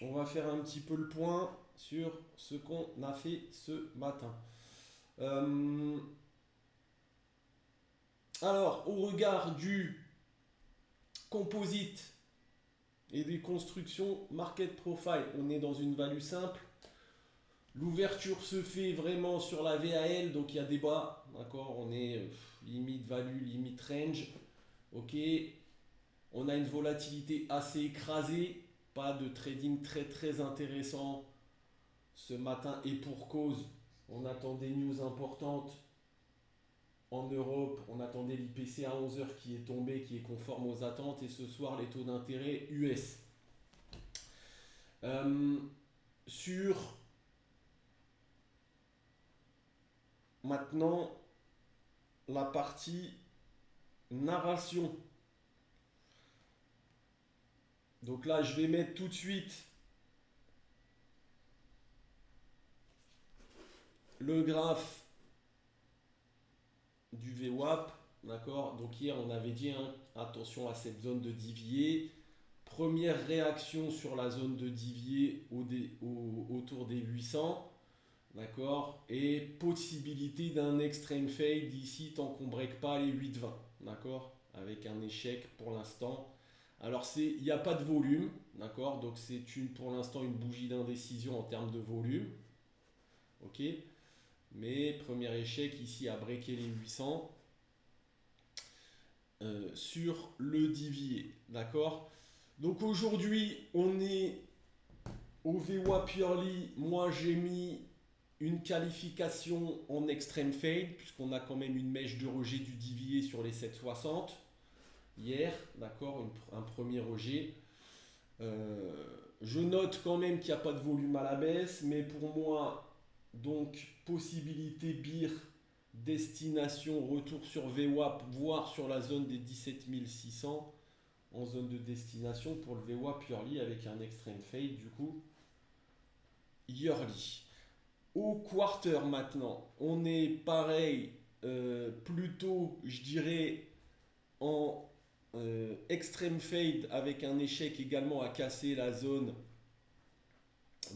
on va faire un petit peu le point sur ce qu'on a fait ce matin. Euh, alors, au regard du composite et des constructions market profile, on est dans une value simple. L'ouverture se fait vraiment sur la VAL, donc il y a des bas, d'accord. On est limite value, limite range, ok. On a une volatilité assez écrasée, pas de trading très très intéressant ce matin et pour cause. On attend des news importantes en Europe, on attendait l'IPC à 11 heures qui est tombé, qui est conforme aux attentes, et ce soir les taux d'intérêt US. Euh, sur maintenant la partie narration. Donc là, je vais mettre tout de suite le graphe du VWAP. D'accord. Donc hier, on avait dit hein, attention à cette zone de Divier. Première réaction sur la zone de Divier autour des 800. D'accord. Et possibilité d'un extreme fade ici tant qu'on ne break pas les 8,20. D'accord. Avec un échec pour l'instant. Alors il n'y a pas de volume. D'accord. Donc c'est pour l'instant une bougie d'indécision en termes de volume. Ok. Mais premier échec ici à breaker les 800 sur le Divier. D'accord. Donc aujourd'hui on est au VWAP Purely. Moi j'ai mis une qualification en extreme fade, puisqu'on a quand même une mèche de rejet du Divier sur les 7,60 hier, d'accord, un premier rejet. Je note quand même qu'il n'y a pas de volume à la baisse, mais pour moi, donc possibilité BIR, destination, retour sur VWAP, voire sur la zone des 17 600 en zone de destination pour le VWAP Purely avec un extreme fade du coup yearly. Au quarter maintenant, on est pareil, plutôt, je dirais, en extreme fade avec un échec également à casser la zone.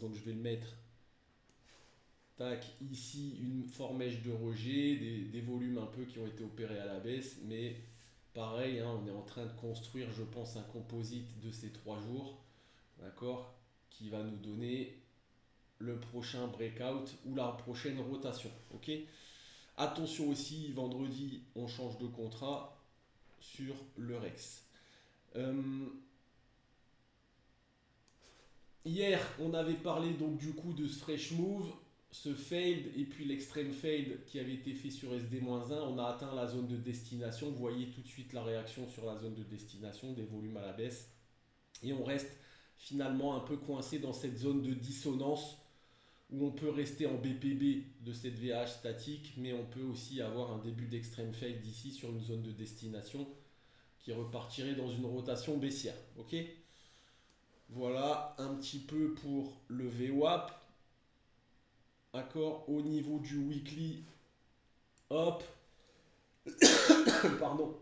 Donc je vais le mettre, tac, ici une formèche de rejet, des volumes un peu qui ont été opérés à la baisse, mais pareil, hein, on est en train de construire, je pense, un composite de ces 3 jours, d'accord, qui va nous donner le prochain breakout ou la prochaine rotation, ok. Attention aussi, vendredi, on change de contrat sur le Rex. Euh, Hier, on avait parlé donc du coup de ce fresh move, ce fade et puis l'extreme fade qui avait été fait sur SD-1. On a atteint la zone de destination. Vous voyez tout de suite la réaction sur la zone de destination, des volumes à la baisse. Et on reste finalement un peu coincé dans cette zone de dissonance où on peut rester en BPB de cette VH statique, mais on peut aussi avoir un début d'extreme fade ici sur une zone de destination qui repartirait dans une rotation baissière. Ok. Voilà un petit peu pour le VWAP. D'accord. Au niveau du weekly, hop, pardon,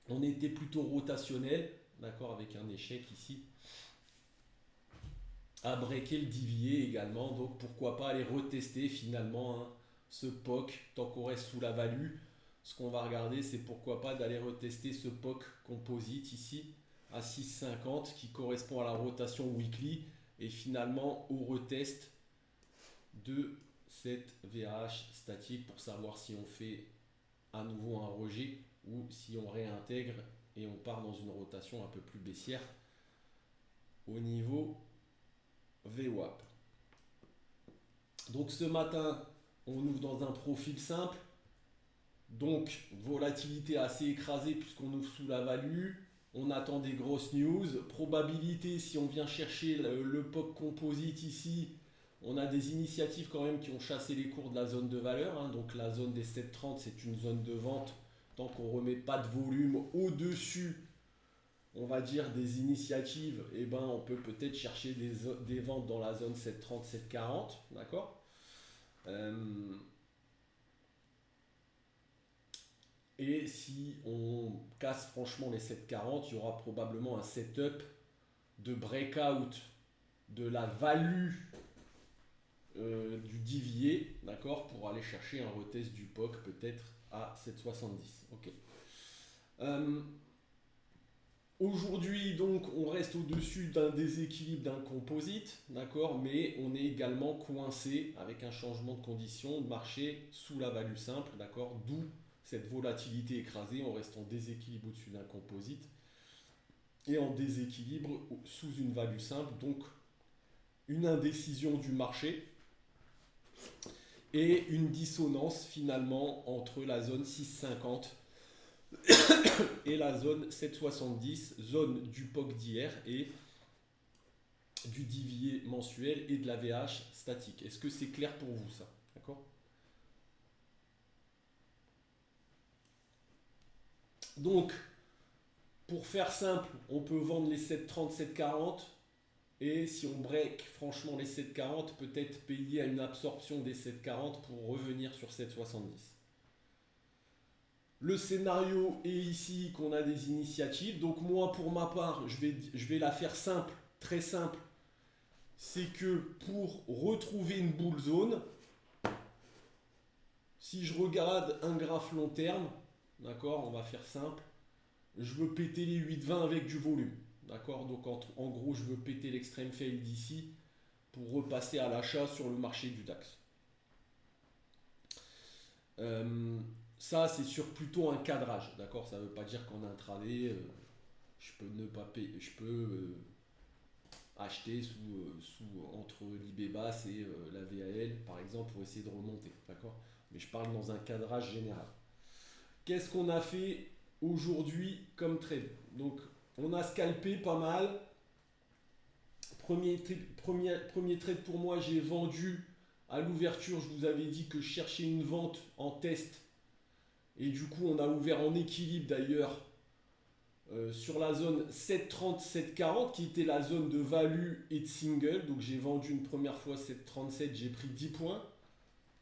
on était plutôt rotationnel. D'accord, avec un échec ici à breaker le divier également. Donc pourquoi pas aller retester finalement hein, ce POC tant qu'on reste sous la value. Ce qu'on va regarder, c'est pourquoi pas d'aller retester ce POC composite ici à 6,50 qui correspond à la rotation weekly et finalement au retest de cette VH statique pour savoir si on fait à nouveau un rejet ou si on réintègre et on part dans une rotation un peu plus baissière au niveau VWAP. Donc ce matin, on ouvre dans un profil simple. Donc volatilité assez écrasée puisqu'on ouvre sous la value. On attend des grosses news. Probabilité, si on vient chercher le POC composite ici, on a des initiatives quand même qui ont chassé les cours de la zone de valeur. Hein. Donc la zone des 7,30, c'est une zone de vente. Tant qu'on ne remet pas de volume au-dessus, on va dire, des initiatives, eh ben, on peut peut-être chercher des ventes dans la zone 7,30, 7,40. D'accord. Et si on casse franchement les 7,40, il y aura probablement un setup de breakout de la value du DVA, d'accord, pour aller chercher un retest du POC peut-être à 7,70. Ok. Aujourd'hui, donc, on reste au-dessus d'un déséquilibre d'un composite, d'accord, mais on est également coincé avec un changement de conditions de marché sous la value simple, d'accord, d'où cette volatilité écrasée. On reste en déséquilibre au-dessus d'un composite et en déséquilibre sous une value simple, donc une indécision du marché et une dissonance finalement entre la zone 6,50 et la zone 7,70, zone du POC d'hier et du DVA mensuel et de la VH statique. Est-ce que c'est clair pour vous ça? D'accord. Donc, pour faire simple, on peut vendre les 7,30, 7,40 et si on break franchement les 7,40, peut-être payer à une absorption des 7,40 pour revenir sur 7,70. Le scénario est ici qu'on a des initiatives. Donc moi, pour ma part, je vais la faire simple, très simple. C'est que pour retrouver une bull zone, si je regarde un graphe long terme, d'accord, on va faire simple, je veux péter les 8,20 avec du volume. D'accord, donc en gros, je veux péter l'extreme fail d'ici pour repasser à l'achat sur le marché du DAX. Ça, c'est sur plutôt un cadrage, d'accord. Ça ne veut pas dire qu'en intraday, je peux ne pas payer, je peux acheter entre l'IB basse et la VAL, par exemple, pour essayer de remonter, d'accord. Mais je parle dans un cadrage général. Qu'est-ce qu'on a fait aujourd'hui comme trade? Donc, on a scalpé pas mal. Premier trade pour moi, j'ai vendu à l'ouverture. Je vous avais dit que je cherchais une vente en test. Et du coup, on a ouvert en équilibre d'ailleurs sur la zone 7,30, 7,40 qui était la zone de value et de single. Donc j'ai vendu une première fois 7,37, j'ai pris 10 points.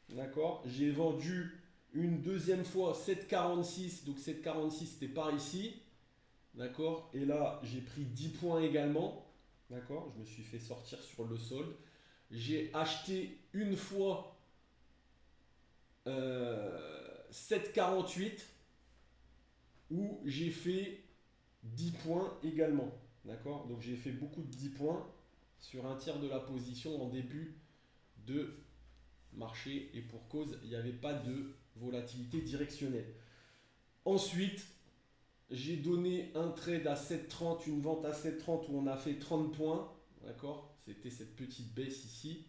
D'accord. J'ai vendu une deuxième fois 7,46. Donc 7,46 c'était par ici. D'accord. Et là, j'ai pris 10 points également. D'accord. Je me suis fait sortir sur le solde. J'ai acheté une fois 7,48 où j'ai fait 10 points également. D'accord. Donc j'ai fait beaucoup de 10 points sur un tiers de la position en début de marché et pour cause, il n'y avait pas de volatilité directionnelle. Ensuite, j'ai donné un trade à 7,30, une vente à 7,30 où on a fait 30 points. D'accord. C'était cette petite baisse ici.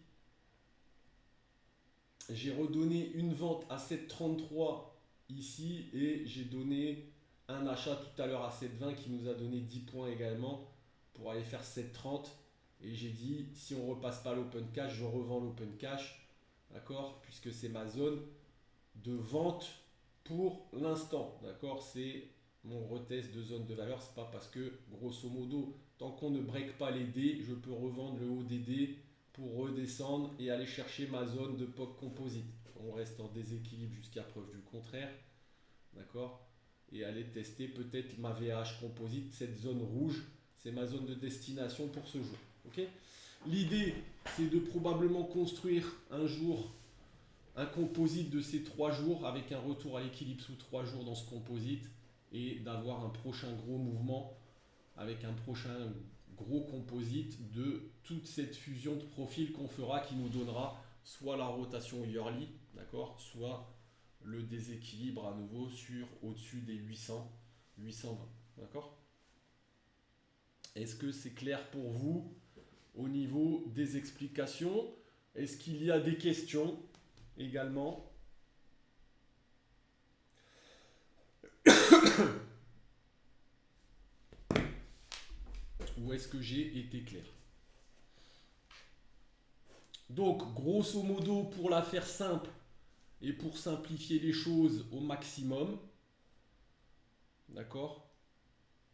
J'ai redonné une vente à 7,33 ici et j'ai donné un achat tout à l'heure à 7,20 qui nous a donné 10 points également pour aller faire 7,30 et j'ai dit si on repasse pas l'open cash, je revends l'open cash, d'accord, puisque c'est ma zone de vente pour l'instant, d'accord, c'est mon retest de zone de valeur, c'est pas parce que grosso modo tant qu'on ne break pas les dés, je peux revendre le haut des dés pour redescendre et aller chercher ma zone de POC composite. On reste en déséquilibre jusqu'à preuve du contraire, d'accord, et aller tester peut-être ma VH composite, cette zone rouge, c'est ma zone de destination pour ce jour. Okay. L'idée, c'est de probablement construire un jour un composite de ces 3 jours avec un retour à l'équilibre sous 3 jours dans ce composite et d'avoir un prochain gros mouvement avec un prochain gros composite de toute cette fusion de profils qu'on fera qui nous donnera soit la rotation yearly, d'accord, soit le déséquilibre à nouveau sur au-dessus des 800, 820, d'accord. Est-ce que c'est clair pour vous au niveau des explications? Est-ce qu'il y a des questions également? Ou est-ce que j'ai été clair? Donc, grosso modo, pour la faire simple et pour simplifier les choses au maximum, d'accord,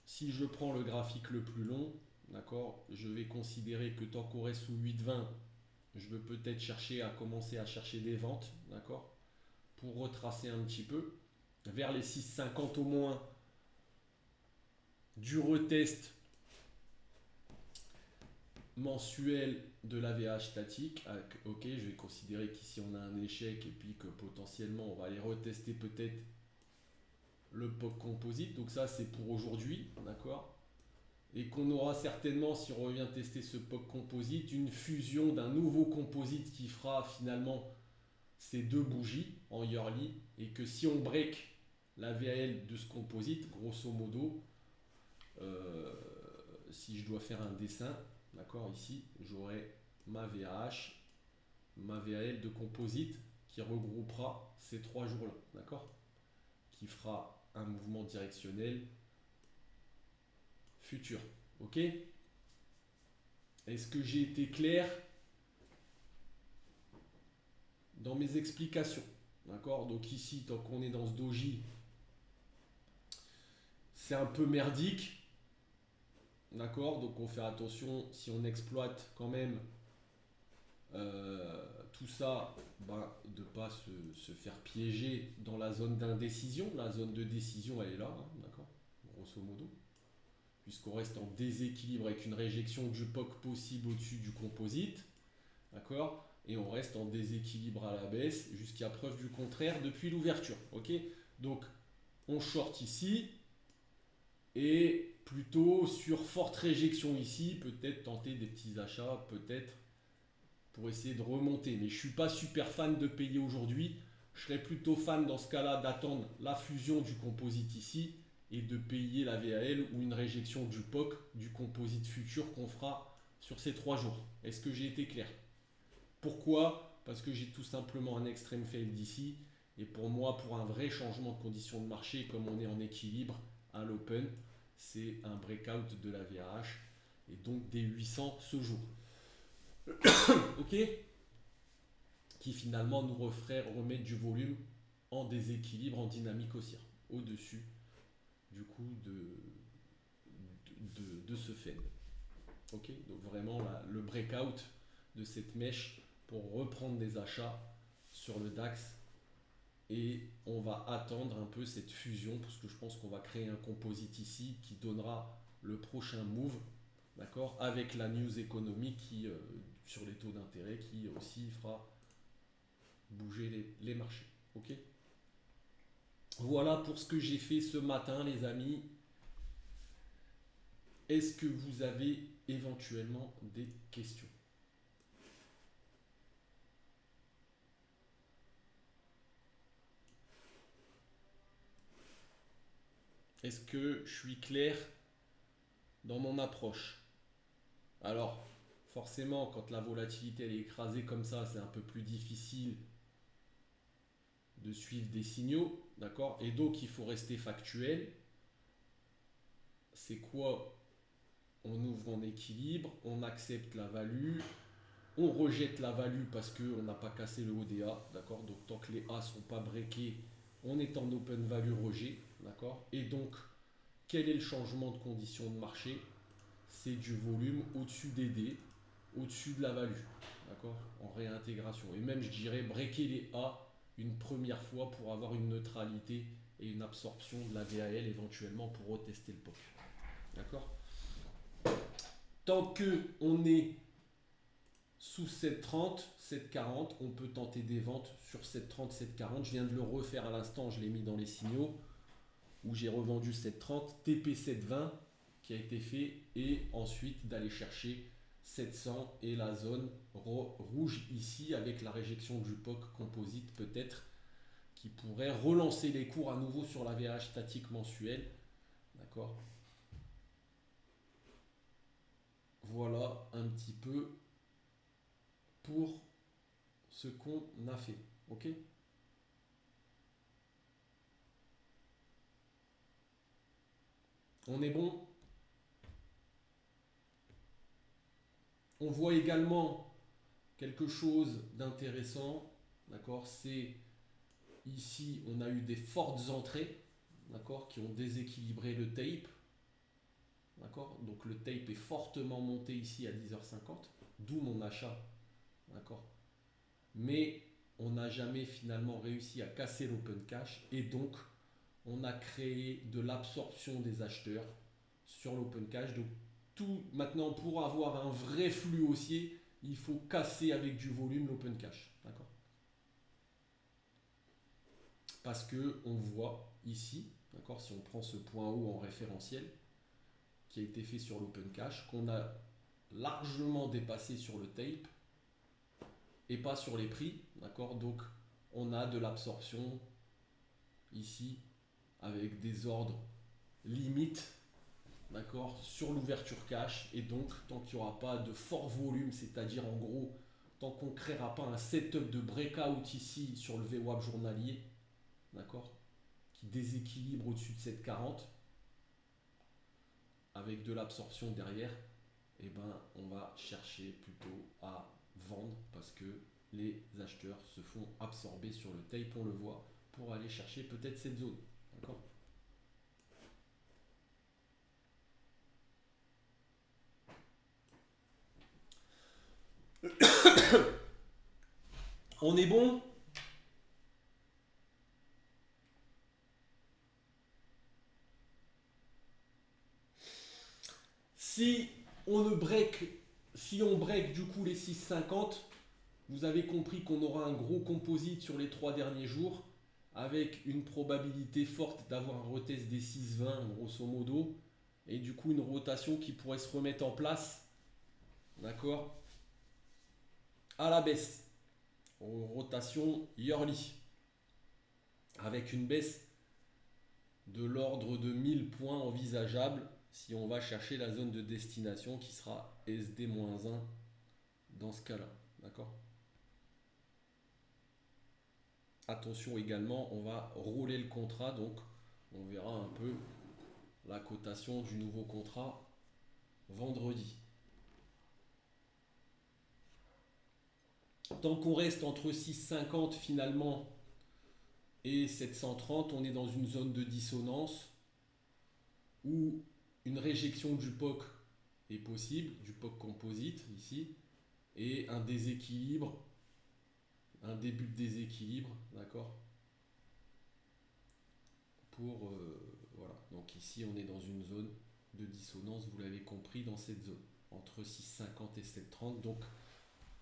si je prends le graphique le plus long, d'accord, je vais considérer que tant qu'on reste sous 8,20, je veux peut-être chercher à commencer à chercher des ventes, d'accord, pour retracer un petit peu vers les 6,50 au moins du retest mensuel de l'AVH statique. Ok, je vais considérer qu'ici on a un échec et puis que potentiellement on va aller retester peut-être le POC composite. Donc ça c'est pour aujourd'hui, d'accord. Et qu'on aura certainement, si on revient tester ce POC composite, une fusion d'un nouveau composite qui fera finalement ces deux bougies en yearly, et que si on break la VAL de ce composite, grosso modo, si je dois faire un dessin, d'accord, ici, j'aurai ma VAH, ma VAL de composite qui regroupera ces trois jours-là, d'accord, qui fera un mouvement directionnel futur. Ok? Est-ce que j'ai été clair dans mes explications? D'accord? Donc ici, tant qu'on est dans ce doji, c'est un peu merdique. D'accord? Donc on fait attention si on exploite quand même tout ça, ben, de ne pas se faire piéger dans la zone d'indécision. La zone de décision, elle est là, hein, d'accord? Grosso modo. Puisqu'on reste en déséquilibre avec une réjection du POC possible au-dessus du composite. D'accord? Et on reste en déséquilibre à la baisse jusqu'à preuve du contraire depuis l'ouverture. Ok? Donc on short ici et plutôt sur forte réjection ici, peut-être tenter des petits achats, peut-être pour essayer de remonter. Mais je ne suis pas super fan de payer aujourd'hui. Je serais plutôt fan dans ce cas-là d'attendre la fusion du composite ici et de payer la VAL ou une réjection du POC du composite futur qu'on fera sur ces 3 jours. Est-ce que j'ai été clair? Pourquoi? Parce que j'ai tout simplement un extreme fail d'ici. Et pour moi, pour un vrai changement de conditions de marché, comme on est en équilibre à l'open, c'est un breakout de la VAH et donc des 800 ce jour. Ok? Qui finalement nous referait remettre du volume en déséquilibre, en dynamique haussière, au-dessus du coup de ce Fed. Ok? Donc vraiment le breakout de cette mèche pour reprendre des achats sur le DAX, et on va attendre un peu cette fusion parce que je pense qu'on va créer un composite ici qui donnera le prochain move, d'accord, avec la news économique qui sur les taux d'intérêt qui aussi fera bouger les marchés. Ok, voilà pour ce que j'ai fait ce matin, les amis. Est-ce que vous avez éventuellement des questions? Est-ce que je suis clair dans mon approche? Alors, forcément, quand la volatilité elle est écrasée comme ça, c'est un peu plus difficile de suivre des signaux, d'accord? Et donc, il faut rester factuel. C'est quoi? On ouvre en équilibre, on accepte la value, on rejette la value parce qu'on n'a pas cassé le ODA, d'accord? Donc, tant que les A ne sont pas breakés, on est en open value rejet, d'accord? Et donc, quel est le changement de conditions de marché? C'est du volume au-dessus des D, au-dessus de la value, d'accord, en réintégration. Et même, je dirais, breaker les A une première fois pour avoir une neutralité et une absorption de la VAL éventuellement pour retester le POC. D'accord? Tant que on est sous 7,30, 7,40, on peut tenter des ventes sur 7,30, 7,40. Je viens de le refaire à l'instant, je l'ai mis dans les signaux où j'ai revendu 7,30, TP 7,20 qui a été fait, et ensuite d'aller chercher 700 et la zone rouge ici avec la réjection du POC composite peut-être qui pourrait relancer les cours à nouveau sur la VH statique mensuelle. D'accord? Voilà un petit peu pour ce qu'on a fait. Ok? On est bon? On voit également quelque chose d'intéressant. D'accord? C'est ici, on a eu des fortes entrées, d'accord, qui ont déséquilibré le tape. D'accord? Donc le tape est fortement monté ici à 10h50, d'où mon achat. D'accord? Mais on n'a jamais finalement réussi à casser l'open cash et donc on a créé de l'absorption des acheteurs sur l'open cash. Donc tout maintenant pour avoir un vrai flux haussier, il faut casser avec du volume l'open cash. D'accord? Parce que on voit ici, d'accord, si on prend ce point haut en référentiel qui a été fait sur l'open cash, qu'on a largement dépassé sur le tape et pas sur les prix, d'accord? Donc on a de l'absorption ici avec des ordres limites, d'accord, sur l'ouverture cash, et donc tant qu'il n'y aura pas de fort volume, c'est-à-dire en gros tant qu'on ne créera pas un setup de breakout ici sur le VWAP journalier, d'accord, qui déséquilibre au-dessus de 7,40 avec de l'absorption derrière, et ben on va chercher plutôt à vendre parce que les acheteurs se font absorber sur le tape, on le voit, pour aller chercher peut-être cette zone. D'accord? On est bon? Si on ne break, si on break du coup les 6,50, vous avez compris qu'on aura un gros composite sur les 3 derniers jours avec une probabilité forte d'avoir un retest des 6,20 grosso modo et du coup une rotation qui pourrait se remettre en place, d'accord, à la baisse, rotation yearly avec une baisse de l'ordre de 1000 points envisageable si on va chercher la zone de destination qui sera SD-1 dans ce cas-là. D'accord? Attention également, on va rouler le contrat, donc on verra un peu la cotation du nouveau contrat vendredi. Tant qu'on reste entre 6,50 finalement et 730, on est dans une zone de dissonance où une réjection du POC est possible, du POC composite ici, et un déséquilibre, un début de déséquilibre, d'accord, pour voilà. Donc ici on est dans une zone de dissonance, vous l'avez compris, dans cette zone entre 6,50 et 7,30. Donc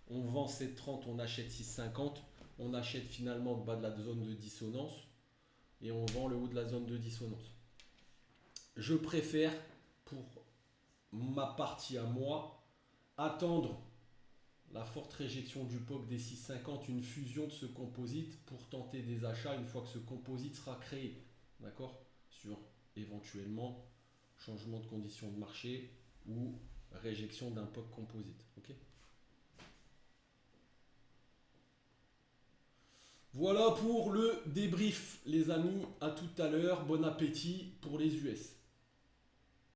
on vend 7,30, on achète 6,50, on achète finalement le bas de la zone de dissonance et on vend le haut de la zone de dissonance. Je préfère, pour ma partie à moi, attendre la forte réjection du POC des 6,50, une fusion de ce composite pour tenter des achats une fois que ce composite sera créé, d'accord, sur éventuellement changement de conditions de marché ou réjection d'un POC composite. Ok. Voilà pour le débrief, les amis. À tout à l'heure. Bon appétit pour les US.